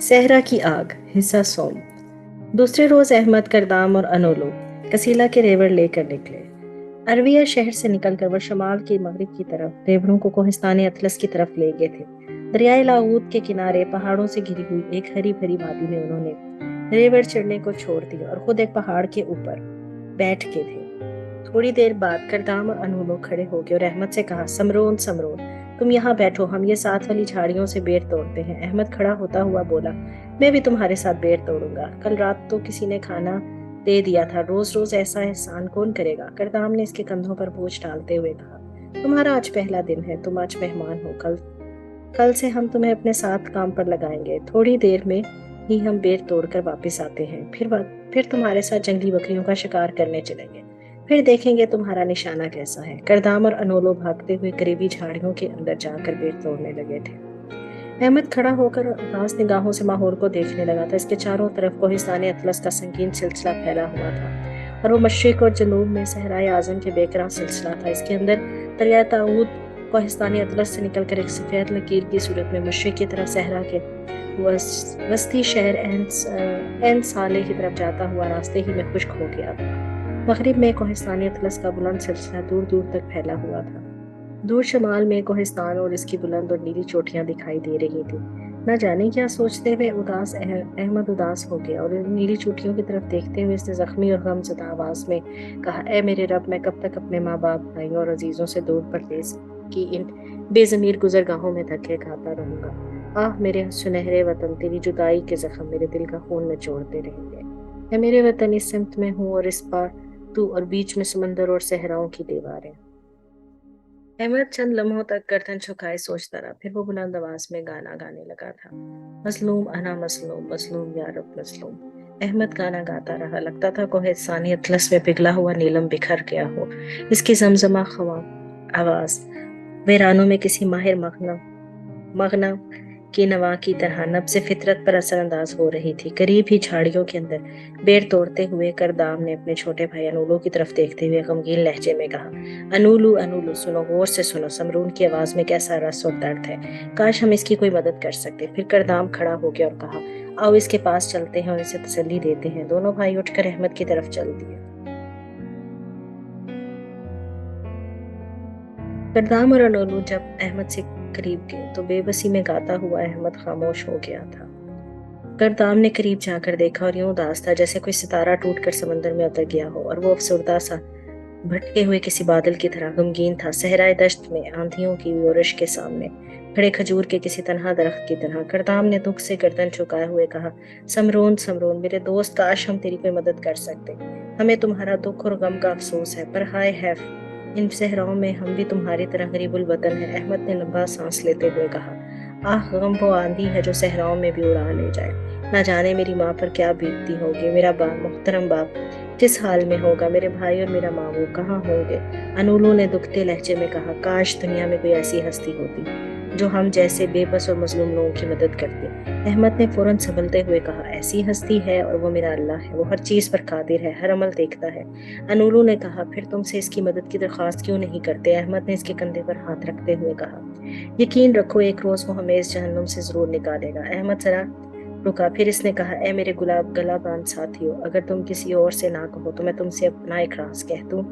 صحرا کی آگ حصہ سوم۔ دوسرے روز احمد، کردام اور انولو کسیلا کے ریوڑ لے کر نکلے۔ ارویہ شہر سے نکل کر وہ شمال کے مغرب کی طرف ریوڑوں کو کوہستان اطلس کی طرف لے گئے تھے۔ دریائے لاؤد کے کنارے پہاڑوں سے گھری ہوئی ایک ہری بھری وادی میں انہوں نے ریوڑ چڑھنے کو چھوڑ دیا اور خود ایک پہاڑ کے اوپر بیٹھ کے تھے۔ تھوڑی دیر بعد کردام اور انولو کھڑے ہو گئے اور احمد سے کہا، سمرون سمرون، تم یہاں بیٹھو، ہم یہ ساتھ والی جھاڑیوں سے بیر توڑتے ہیں۔ احمد کھڑا ہوتا ہوا بولا، میں بھی تمہارے ساتھ بیر توڑوں گا۔ کل رات تو کسی نے کھانا دے دیا تھا، روز روز ایسا احسان کون کرے گا؟ کردام نے اس کے کندھوں پر بوجھ ڈالتے ہوئے کہا، تمہارا آج پہلا دن ہے، تم آج مہمان ہو، کل سے ہم تمہیں اپنے ساتھ کام پر لگائیں گے۔ تھوڑی دیر میں ہی ہم بیر توڑ کر واپس آتے ہیں، پھر تمہارے ساتھ جنگلی بکریوں کا شکار کرنے چلیں گے، پھر دیکھیں گے تمہارا نشانہ کیسا ہے۔ کردام اور انولو بھاگتے ہوئے قریبی جھاڑیوں کے اندر جا کر بیر توڑنے لگے تھے۔ احمد کھڑا ہو کر اداس نگاہوں سے ماحول کو دیکھنے لگا تھا۔ اس کے چاروں طرف کوہستان اطلس کا سنگین سلسلہ پھیلا ہوا تھا اور وہ مشرق اور جنوب میں صحرائے اعظم کے بے کران سلسلہ تھا۔ اس کے اندر دریائے تاؤد کوہستان اطلس سے نکل کر ایک سفید لکیر کی صورت میں مشرق کی طرف صحرا کے وسطی شہر عین صالح کی طرف جاتا ہوا راستے ہی میں خشک ہو گیا تھا۔ مغرب میں کوہستان اطلس کا بلند سلسلہ دور دور تک پھیلا ہوا تھا۔ دور شمال میں کوہستان اور اس کی بلند اور نیلی چوٹیاں دکھائی دے رہی تھی۔ نہ جانے کیا سوچتے ہوئے احمد اداس ہو گیا اور نیلی چوٹیوں کی طرف دیکھتے ہوئے اس نے زخمی اور غم زدہ آواز میں کہا، اے میرے رب، میں کب تک اپنے ماں باپ، بھائیوں اور عزیزوں سے دور پردیس کی ان بے ضمیر گزرگاہوں میں دھکے کھاتا رہوں گا؟ آہ میرے سنہرے وطن، تیری جدائی کے زخم میرے دل کا خون نچوڑتے رہیں گے۔ اے میرے وطن، اس سمت میں ہوں اور اس پار تو، اور بیچ میں سمندر اور صحراؤں کی دیواریں۔ احمد چند لمحوں تک گردن جھکائے سوچتا رہا، پھر وہ بلند آواز میں گانا گانے لگا تھا، مظلوم انا مظلوم، مظلوم یا رب مظلوم۔ احمد گانا گاتا رہا، لگتا تھا کوہستان اطلس میں پگھلا ہوا نیلم بکھر گیا ہو۔ اس کی زمزمہ خواں آواز ویرانوں میں کسی ماہر مغنم کی نوا کی طرح نبض فطرت پر اثر انداز ہو رہی تھی۔ قریب ہی جھاڑیوں کے اندر بیر توڑتے ہوئے کردام نے اپنے چھوٹے بھائی انولو کی طرف دیکھتے ہوئے غمگین لہجے میں کہا، انولو انولو، سنو، غور سے سنو، سمرون کی آواز میں کیسا رس اور درد ہے، کاش ہم اس کی کوئی مدد کر سکتے۔ پھر کردام کھڑا ہو گیا اور کہا، آؤ اس کے پاس چلتے ہیں اور اسے تسلی دیتے ہیں۔ دونوں بھائی اٹھ کر احمد کی طرف چل دیے۔ کردام اور انولو جب احمد سے قریب گئے تو بے بسی میں گاتا ہوا احمد خاموش ہو گیا تھا۔ کردام نے قریب جا کر دیکھا اور یوں اداس تھا جیسے کوئی ستارہ ٹوٹ کر سمندر میں اتر گیا ہو، اور وہ افسردہ سا بھٹکے ہوئے کسی بادل کی طرح غمگین تھا، صحرائے دشت میں آندھیوں کی یورش کے سامنے کھڑے کھجور کے کسی تنہا درخت کی طرح۔ کردام نے دکھ سے گردن جھکائے ہوئے کہا، سمرون سمرون، میرے دوست، کاش ہم تیری کوئی مدد کر سکتے، ہمیں تمہارا دکھ اور غم کا افسوس ہے، پر ہائے حیف، ان صحراؤں میں ہم بھی تمہاری طرح غریب الوطن ہیں۔ احمد نے لمبا سانس لیتے ہوئے کہا، آہ غم وہ آندھی ہے جو صحراؤں میں بھی اڑا لے جائے، نہ جانے میری ماں پر کیا بیتتی ہوگی، میرا محترم باپ کس حال میں ہوگا، میرے بھائی اور میرا ماں وہ کہاں ہوں گے؟ انولو نے دکھتے لہجے میں کہا، کاش دنیا میں کوئی ایسی ہستی ہوتی جو ہم جیسے بے بس اور مظلوم لوگوں کی مدد کرتی۔ احمد نے فوراً سنبھلتے ہوئے کہا، ایسی ہستی ہے اور وہ میرا اللہ ہے، وہ ہر چیز پر قادر ہے، ہر عمل دیکھتا ہے۔ انولو نے کہا، پھر تم سے اس کی مدد کی درخواست کیوں نہیں کرتے؟ احمد نے اس کے کندھے پر ہاتھ رکھتے ہوئے کہا، یقین رکھو ایک روز وہ ہمیں اس جہنم سے ضرور نکالے گا۔ احمد ذرا رکا، پھر اس نے کہا، اے میرے گلا باندھ ساتھیو، اگر تم کسی اور سے نہ کہو تو میں تم سے اپنا ایک راز کہہ دوں۔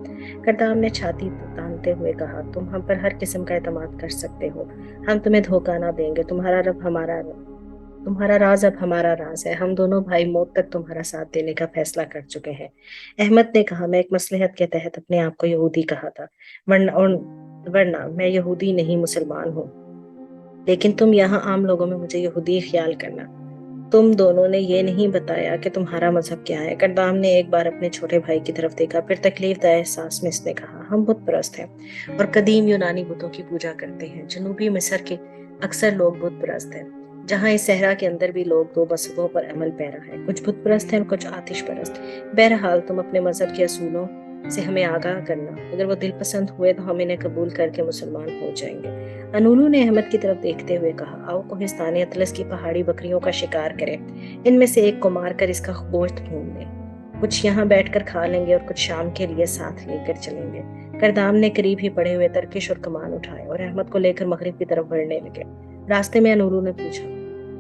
کردام نے چھاتی تانتے ہوئے کہا، تم ہم پر ہر قسم کا اعتماد کر سکتے ہو، ہم تمہیں دھوکہ نہ دیں گے، تمہارا راز اب ہمارا راز ہے، ہم دونوں بھائی موت تک تمہارا ساتھ دینے کا فیصلہ کر چکے ہیں۔ احمد نے کہا، میں ایک مصلحت کے تحت اپنے آپ کو یہودی کہا تھا، ورنہ میں یہودی نہیں، مسلمان ہوں، لیکن تم یہاں عام لوگوں میں مجھے یہودی خیال کرنا۔ تم دونوں نے یہ نہیں بتایا کہ تمہارا مذہب کیا ہے۔ کردام نے ایک بار اپنے چھوٹے بھائی کی طرف دیکھا، پھر تکلیف دہ احساس میں اس نے کہا، ہم بت پرست ہیں اور قدیم یونانی بتوں کی پوجا کرتے ہیں۔ جنوبی مصر کے اکثر لوگ بت پرست ہیں، جہاں اس صحرا کے اندر بھی لوگ دو مذہبوں پر عمل پیرا ہے، کچھ بت پرست ہیں اور کچھ آتش پرست۔ بہرحال تم اپنے مذہب کے اصولوں سے ہمیں آگاہ کرنا، اگر وہ دل پسند ہوئے تو ہم انہیں قبول کر کے مسلمان ہو جائیں گے۔ انولو نے احمد کی طرف دیکھتے ہوئے کہا، آؤ کوہستان اطلس کی پہاڑی بکریوں کا شکار کریں، ان میں سے ایک کو مار کر اس کا گوشت بھون لیں، کچھ یہاں بیٹھ کر کھا لیں گے اور کچھ شام کے لیے ساتھ لے کر چلیں گے۔ کردام نے قریب ہی پڑے ہوئے ترکش اور کمان اٹھائے اور احمد کو لے کر مغرب کی طرف بڑھنے لگے۔ راستے میں انولو نے پوچھا،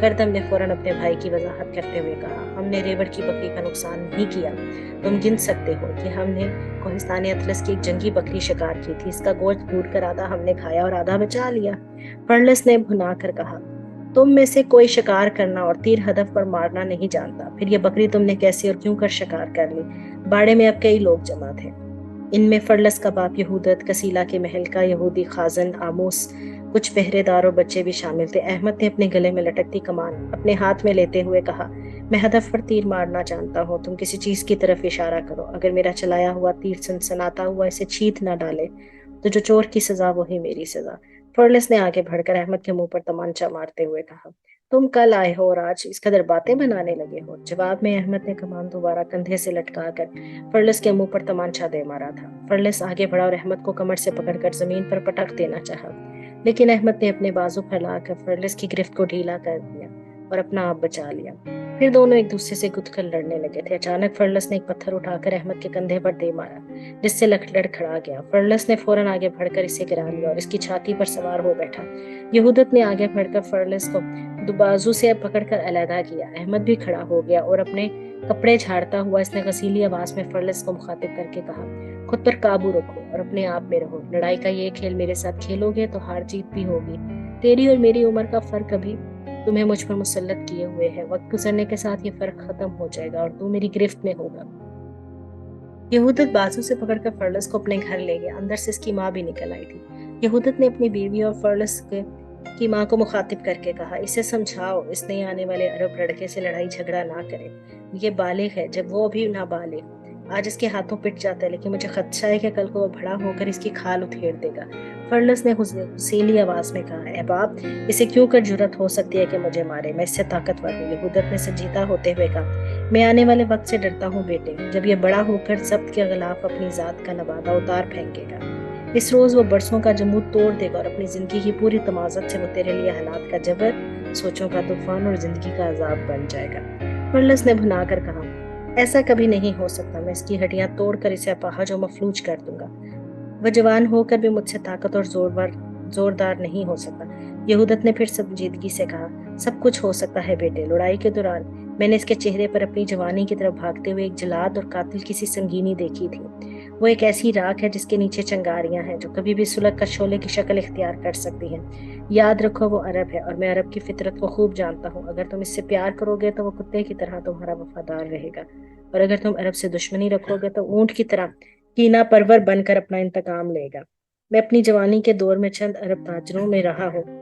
کردم نے فوراً اپنے بھائی کی وضاحت کرتے ہوئے کہا، ہم نے ریوڑ کی بکری کا نقصان نہیں کیا۔ تم گن سکتے ہو کہ ہم نے کوہستان اطلس کی ایک جنگی بکری شکار کی تھی، اس کا گوشت بھون کر آدھا ہم نے کھایا اور آدھا بچا لیا۔ فرلس نے بھنا کر کہا، تم میں سے کوئی شکار کرنا اور تیر ہدف پر مارنا نہیں جانتا، پھر یہ بکری تم نے کیسے اور کیوں کر شکار کر لی؟ باڑے میں اب کئی لوگ جمع تھے، ان میں فرلس کا باپ یہودت، کسیلا کے محل کا یہودی خازن آموس، کچھ پہرے دار اور بچے بھی شامل تھے۔ احمد نے اپنے گلے میں لٹکتی کمان اپنے ہاتھ میں لیتے ہوئے کہا، میں ہدف پر تیر مارنا جانتا ہوں، تم کسی چیز کی طرف اشارہ کرو، اگر میرا چلایا ہوا تیر سنسناتا ہوا اسے چیت نہ ڈالے تو جو چور کی سزا وہی میری سزا۔ فرلس نے آگے بڑھ کر احمد کے منہ پر تمانچہ مارتے ہوئے کہا، تم کل آئے ہو اور آج اس قدر باتیں بنانے لگے ہو؟ جواب میں احمد نے کمان دوبارہ کندھے سے لٹکا کر فرلس کے منہ پر تمانچہ دے مارا تھا۔ فرلس آگے بڑھا اور احمد کو کمر سے پکڑ کر زمین پر پٹک دینا چاہا، لیکن احمد نے اپنے بازو پھیلا کر فرلس کی گرفت کو ڈھیلا کر دیا اور اپنا آپ بچا لیا۔ پھر دونوں ایک دوسرے سے گد کر لڑنے لگے تھے۔ اچانک فرلس نے ایک پتھر اٹھا کر احمد کے کندھے پر دے مارا، جس سے لڑکھڑا گیا۔ فرلس نے فوراً آگے بڑھ کر اسے گرا لیا اور اس کی چھاتی پر سوار ہو بیٹھا۔ یہودت نے آگے بڑھ کر فرلس کو بازو سے پکڑ کر علیحدہ کیا۔ احمد بھی کھڑا ہو گیا اور اپنے کپڑے جھاڑتا ہوا اس نے غسیلی آواز میں فرلس کو مخاطب کر کے کہا، خود پر قابو رکھو اور اپنے آپ میں رہو، لڑائی کا یہ کھیل میرے ساتھ کھیلو گے تو ہار جیت بھی ہوگی، تیری اور میری عمر کا فرق ابھی تمہیں مجھ پر مسلط کیے ہوئے ہے، وقت گزرنے کے ساتھ یہ فرق ختم ہو جائے گا اور تو میری گرفت میں ہوگا۔ یہودت بازو سے پکڑ کر فرلس کو اپنے گھر لے گیا، اندر سے اس کی ماں بھی نکل آئی تھی۔ یہودت نے اپنی بیوی اور فرلس کی ماں کو مخاطب کر کے کہا، اسے سمجھاؤ اس نئے آنے والے عرب لڑکے سے لڑائی جھگڑا نہ کرے، یہ بالغ ہے جب وہ ابھی نابالغ، آج اس کے ہاتھوں پٹ جاتا ہے لیکن مجھے خدشہ ہے کہ کل کو وہ بڑا ہو کر اس کی کھال اتھیڑ دے گا۔ فرلس نے غصیلی آواز میں کہا، اے باپ، اسے کیوں کر جرت ہو سکتی ہے کہ مجھے مارے، میں اس سے طاقتور ہوں۔ یہودت نے سنجیدہ ہوتے ہوئے کہا، میں آنے والے وقت سے ڈرتا ہوں بیٹے، جب یہ بڑا ہو کر ضبط کے خلاف اپنی ذات کا نبادہ اتار پھینکے گا، اس روز وہ برسوں کا جمود توڑ دے گا اور اپنی زندگی کی پوری تمازت سے وہ تیرے لیے حالات کا جبر، سوچوں کا طوفان اور زندگی کا عذاب بن جائے گا۔ فرلس نے بھنا کر کہا، ایسا کبھی نہیں ہو سکتا، میں اس کی ہڈیاں توڑ کر اسے اپاہج و مفلوج کر دوں گا، وہ جوان ہو کر بھی مجھ سے طاقت اور زوردار نہیں ہو سکتا۔ یہودت نے پھر سنجیدگی سے کہا، سب کچھ ہو سکتا ہے بیٹے، لڑائی کے دوران میں نے اس کے چہرے پر اپنی جوانی کی طرف بھاگتے ہوئے ایک جلاد اور قاتل کی سی سنگینی دیکھی تھی، وہ ایک ایسی راکھ ہے جس کے نیچے چنگاریاں ہیں جو کبھی بھی سلگ کر شعلے کی شکل اختیار کر سکتی ہیں۔ یاد رکھو وہ عرب ہے اور میں عرب کی فطرت کو خوب جانتا ہوں، اگر تم اس سے پیار کرو گے تو وہ کتے کی طرح تمہارا وفادار رہے گا، اور اگر تم عرب سے دشمنی رکھو گے تو اونٹ کی طرح کینہ پرور بن کر اپنا انتقام لے گا۔ میں اپنی جوانی کے دور میں چند عرب تاجروں میں رہا ہوں،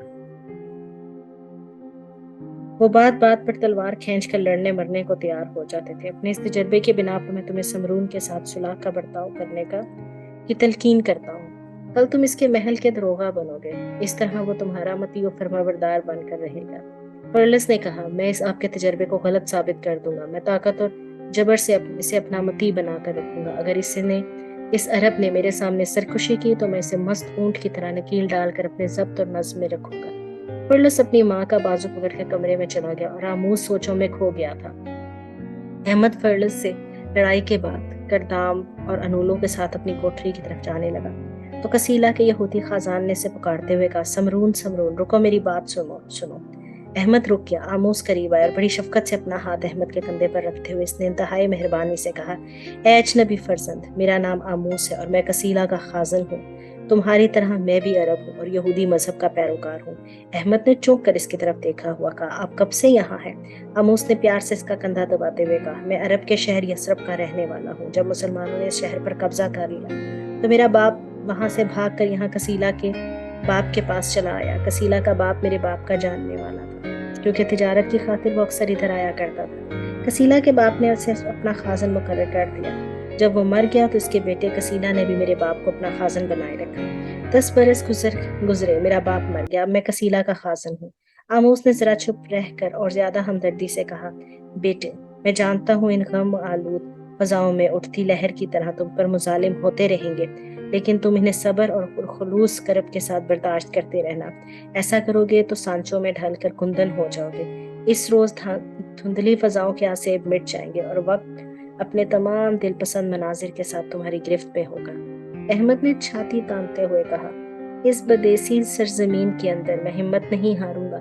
وہ بات بات پر تلوار کھینچ کر لڑنے مرنے کو تیار ہو جاتے تھے۔ اپنے اس تجربے کے بنا پر میں تمہیں سمرون کے ساتھ صلح کا برتاؤ کرنے کی تلقین کرتا ہوں، کل تم اس کے محل کے دروغہ بنو گے، اس طرح وہ تمہارا مطیع و فرمانبردار بن کر رہے گا۔ فرلس نے کہا، میں اس آپ کے تجربے کو غلط ثابت کر دوں گا، میں طاقت اور جبر سے اسے اپنا مطیع بنا کر رکھوں گا، اگر اس عرب نے میرے سامنے سرکشی کی تو میں اسے مست اونٹ کی طرح نکیل ڈال کر اپنے ضبط اور نظم میں رکھوں گا۔ فرلس اپنی ماں کا بازو پکڑ کے کمرے میں چلا گیا اور آموز سوچوں میں کھو گیا تھا۔ احمد فرلس سے لڑائی کے بعد کردام اور انولوں کے ساتھ اپنی کوٹری کی طرف جانے لگا تو کسیلا کے یہودی خازان نے اسے پکارتے ہوئے کہا، سمرون سمرون، رکو میری بات سنو۔ احمد رک گیا، آموز قریب آیا اور بڑی شفقت سے اپنا ہاتھ احمد کے کندھے پر رکھتے ہوئے اس نے انتہائی مہربانی سے کہا، اے اجنبی فرزند، میرا نام آموز ہے اور میں کسیلا کا خازن ہوں، تمہاری طرح میں بھی عرب ہوں اور یہودی مذہب کا پیروکار ہوں۔ احمد نے چونک کر اس کی طرف دیکھا ہوا کہا، آپ کب سے یہاں ہیں؟ آموز نے پیار سے اس کا کندھا دباتے ہوئے کہا، میں عرب کے شہر یثرب کا رہنے والا ہوں، جب مسلمانوں نے اس شہر پر قبضہ کر لیا تو میرا باپ وہاں سے بھاگ کر یہاں کسیلا کے باپ کے پاس چلا آیا۔ کسیلا کا باپ میرے باپ کا جاننے والا تھا، کیونکہ تجارت کی خاطر وہ اکثر ادھر آیا کرتا تھا۔ کسیلا کے باپ نے اسے اپنا خازن مقرر کر دیا، جب وہ مر گیا تو اس کے بیٹے کسیلا نے بھی میرے باپ کو اپنا خازن بنائے رکھا۔ 10 برس گزرے، میرا باپ مر گیا، اب میں کسیلا کا خازن ہوں۔ آموس نے ذرا چپ رہ کر اور زیادہ ہمدردی سے کہا، بیٹے، میں جانتا ہوں ان غم آلود فضاؤں میں اٹھتی لہر کی طرح تم پر مظالم ہوتے رہیں گے، لیکن تم انہیں صبر اور خلوص کرب کے ساتھ برداشت کرتے رہنا، ایسا کرو گے تو سانچوں میں ڈھل کر کندن ہو جاؤ گے۔ اس روز دھندلی فضاؤں کے آسیب مٹ جائیں گے اور وقت اپنے تمام دل پسند مناظر کے ساتھ تمہاری گرفت میں ہوگا۔ احمد نے چھاتی تانتے ہوئے کہا، اس بدیسی سرزمین کے اندر میں ہمت نہیں ہاروں گا،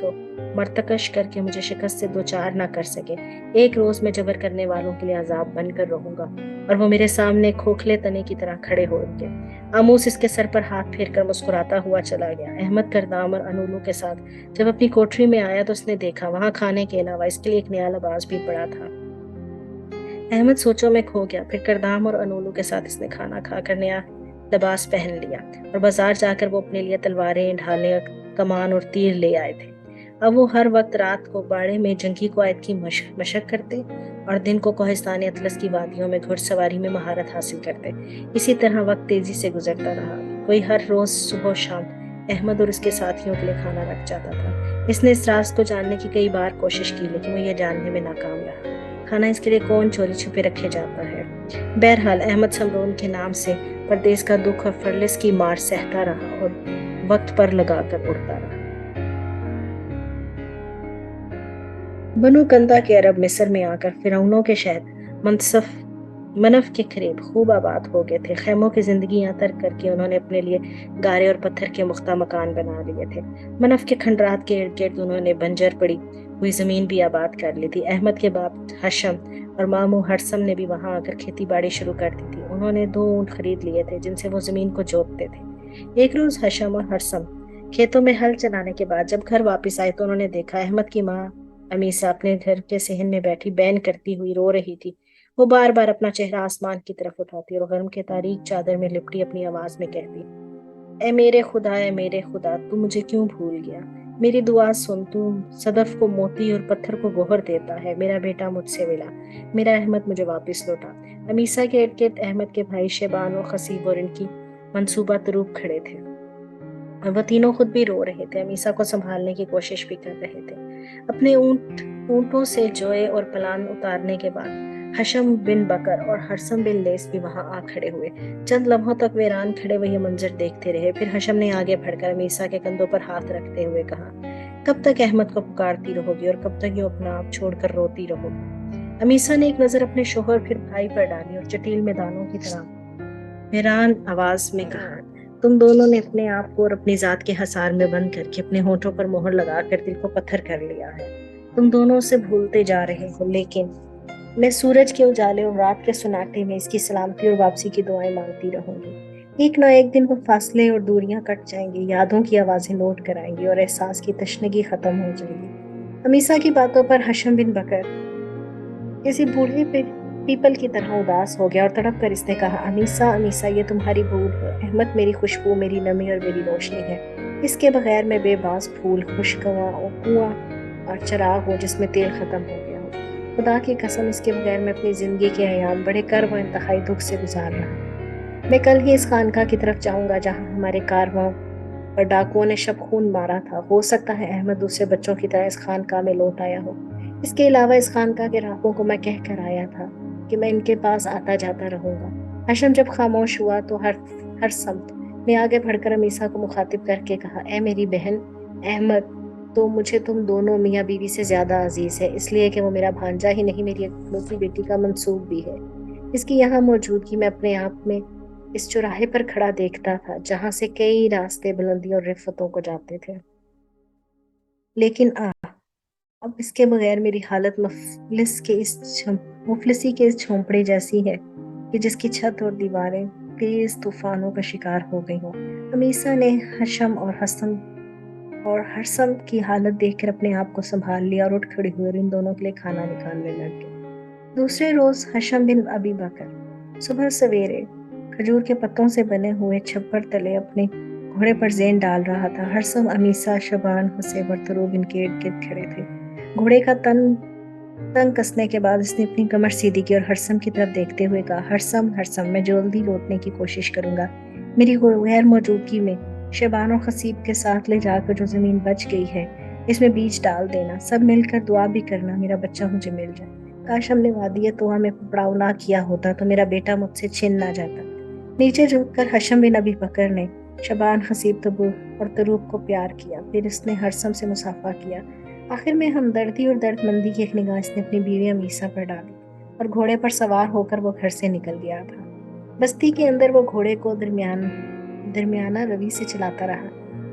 کو مرتکش کر کے مجھے شکست سے دوچار نہ کر سکے۔ ایک روز میں جبر کرنے والوں کے لیے عذاب بن کر رہوں گا اور وہ میرے سامنے کھوکھلے تنے کی طرح کھڑے ہوں گے۔ آموس اس کے سر پر ہاتھ پھیر کر مسکراتا ہوا چلا گیا۔ احمد کردام اور انولو کے ساتھ جب اپنی کوٹری میں آیا تو اس نے دیکھا وہاں کھانے کے علاوہ اس کے لیے ایک نیا لباس بھی پڑا تھا۔ احمد سوچوں میں کھو گیا۔ پھر کردام اور انولو کے ساتھ اس نے کھانا کھا کر نیا لباس پہن لیا اور بازار جا کر وہ اپنے لیے تلواریں، ڈھالیں، کمان اور تیر لے آئے تھے۔ اب وہ ہر وقت رات کو باڑے میں جنگی قواعد کی مشق کرتے اور دن کو کوہستان اطلس کی وادیوں میں گھڑ سواری میں مہارت حاصل کرتے۔ اسی طرح وقت تیزی سے گزرتا رہا۔ کوئی ہر روز صبح و شام احمد اور اس کے ساتھیوں کے لیے کھانا رکھ جاتا تھا۔ اس نے اس راز کو جاننے کی کئی بار کوشش کی لیکن وہ یہ جاننے میں ناکام رہا۔ کھانا اس کے لیے کون چوری چھپے رکھے جاتا ہے؟ بہرحال احمد سمرون کے نام سے پردیس کا دکھ اور فرلس کی مار سہتا رہا اور وقت پر لگا کر اڑتا رہا۔ بنو کندا کے عرب مصر میں آ کر فرعونوں کے شہر منف کے قریب خوب آباد ہو گئے تھے۔ خیموں کی زندگیاں ترک کر کے انہوں نے اپنے لیے گارے اور پتھر کے مختہ مکان بنا لیے تھے۔ منف کے کھنڈرات کے ارد گرد انہوں نے بنجر پڑی ہوئی زمین بھی آباد کر لی تھی۔ احمد کے باپ حشم اور ماموں ہرسم نے بھی وہاں آ کر کھیتی باڑی شروع کر دی تھی۔ انہوں نے 2 اونٹ خرید لیے تھے جن سے وہ زمین کو جوتتے تھے۔ ایک روز حشم اور ہرسم کھیتوں میں ہل چلانے کے بعد جب گھر واپس آئے تو انہوں نے دیکھا احمد کی ماں امیسا اپنے گھر کے صحن میں بیٹھی بین کرتی ہوئی رو رہی تھی۔ وہ بار بار اپنا چہرہ آسمان کی طرف اٹھاتی اور غرم کے تاریک چادر میں لپٹی اپنی آواز میں کہتی، اے میرے خدا تو مجھے کیوں بھول گیا؟ میری دعا سن، تو صدف کو موتی اور پتھر کو گوہر دیتا ہے۔ میرا بیٹا مجھ سے ملا، میرا احمد مجھے واپس لوٹا۔ امیسا کے ارد گرد احمد کے بھائی شیبان اور خصیب اور ان کی منصوبہ تروب کھڑے تھے۔ وہ تینوں خود بھی رو رہے تھے، امیسا کو سنبھالنے کی کوشش بھی کر رہے تھے۔ اپنے اونٹوں سے جوئے اور پلان اتارنے کے بعد حشم بن بکر اور ہرسم بن لیس بھی وہاں آ کھڑے ہوئے۔ چند لمحوں تک ویران کھڑے وہ یہ منظر دیکھتے رہے۔ پھر حشم نے آگے بڑھ کر امیسا کے کندھوں پر ہاتھ رکھتے ہوئے کہا، کب تک احمد کو پکارتی رہو گی اور کب تک یہ اپنا آپ چھوڑ کر روتی رہو گی؟ امیسا نے ایک نظر اپنے شوہر پھر بھائی پر ڈالی اور چٹیل میدانوں کی طرح ویران آواز میں کہا، تم دونوں نے اپنے آپ کو اور اپنی ذات کے حصار میں بند کر کے اپنے ہونٹوں پر مہر لگا کر دل کو پتھر کر لیا ہے۔ تم دونوں اسے بھولتے جا رہے ہو، لیکن میں سورج کے اجالے اور رات کے سناٹے میں اس کی سلامتی اور واپسی کی دعائیں مانگتی رہوں گی۔ ایک نہ ایک دن وہ فاصلے اور دوریاں کٹ جائیں گی، یادوں کی آوازیں لوٹ کر آئیں گی اور احساس کی تشنگی ختم ہو جائے گی۔ امیسا کی باتوں پر حشم بن بکر کسی بوڑھے پیپل کی طرح اداس ہو گیا اور تڑپ کر اس نے کہا، امیسا امیسا، یہ تمہاری بھول ہے۔ احمد میری خوشبو، میری نمی اور میری روشنی ہے۔ اس کے بغیر میں بے باس پھول، کنواں اور چراغ ہو جس میں تیل ختم ہو گیا ہو۔ خدا کی قسم، اس کے بغیر میں اپنی زندگی کے ایام بڑے کرب و انتہائی دکھ سے گزار رہا۔ میں کل ہی اس خانقاہ کی طرف جاؤں گا جہاں ہمارے کارواں اور ڈاکوؤں نے شب خون مارا تھا۔ ہو سکتا ہے احمد دوسرے بچوں کی طرح اس خانقاہ میں لوٹ آیا ہو۔ اس کے علاوہ اس خانقاہ کے راہبوں کو میں کہہ کر آیا تھا کہ میں ان کے پاس آتا جاتا رہوں گا۔ حشم جب خاموش ہوا تو ہرسم نے آگے بڑھ کر امیسا کو مخاطب کر کے کہا، اے میری بہن، احمد تو مجھے تم دونوں میاں بیوی سے زیادہ عزیز ہے، اس لیے کہ وہ میرا بھانجا ہی نہیں، میری اکلوتی بیٹی کا منسوب بھی ہے۔ اس کی یہاں موجودگی میں اپنے آپ میں اس چوراہے پر کھڑا دیکھتا تھا جہاں سے کئی راستے بلندیوں اور رفتوں کو جاتے تھے، لیکن اب اس کے بغیر میری حالت مفلسی کے اس جھونپڑے جیسی ہے کہ جس کی چھت اور دیواریں تیز طوفانوں کا شکار ہو گئی ہوں۔ امیسا نے حشم اور ہرسم کی حالت دیکھ کر اپنے آپ کو سنبھال لیا اور اٹھ کھڑی ہوئی اور ان دونوں کے لیے کھانا نکالنے لگ گئی۔ دوسرے روز حشم بن ابی بکر صبح سویرے کھجور کے پتوں سے بنے ہوئے چھپر تلے اپنے گھوڑے پر زین ڈال رہا تھا۔ ہرسم، امیسا، شبان، حسیب اور تروب ان کے ارد گرد کھڑے تھے۔ گھوڑے کا تنگ کسنے کے بعد اس نے اپنی کمر سیدھی کی اور ہرسم کی طرف دیکھتے ہوئے کہا، ہرسم میں جلدی لوٹنے کی کوشش کروں گا۔ میری غیر موجودگی میں شیبان اور خصیب کے ساتھ لے جا کر جو زمین بچ گئی ہے اس میں بیج ڈال دینا، سب مل کر دعا بھی کرنا میرا بچہ مجھے مل جائے۔ کاش ہم نے وادی طوٰ میں پڑاؤ نہ کیا ہوتا تو میرا بیٹا مجھ سے چھن نہ جاتا۔ نیچے جھک کر حشم بن ابی بکر نے شبان، خصیب اور تروب کو پیار کیا، پھر اس نے ہرسم سے مصافحہ کیا۔ آخر میں ہمدردی اور درد مندی کی ایک نگاہ اس نے اپنی بیوی امیسا پر ڈالی اور گھوڑے پر سوار ہو کر وہ گھر سے نکل گیا تھا۔ بستی کے اندر وہ گھوڑے کو درمیانہ روی سے چلاتا رہا۔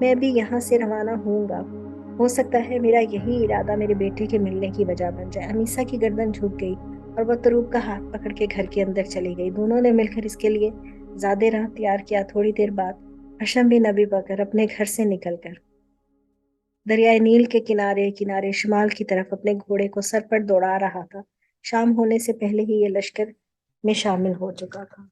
میں بھی یہاں سے روانہ ہوں گا۔ ہو سکتا ہے میرا یہی ارادہ میرے بیٹے کے ملنے کی وجہ بن جائے۔ انیسا کی گردن جھک گئی اور وہ تروپ کا ہاتھ پکڑ کے گھر کے اندر چلی گئی۔ دونوں نے مل کر اس کے لیے زیادہ راہ تیار کیا۔ تھوڑی دیر بعد حشم بن ابی بکر اپنے گھر سے نکل کر دریائے نیل کے کنارے کنارے شمال کی طرف اپنے گھوڑے کو سر پر دوڑا رہا تھا۔ شام ہونے سے پہلے ہی یہ لشکر میں شامل ہو چکا تھا۔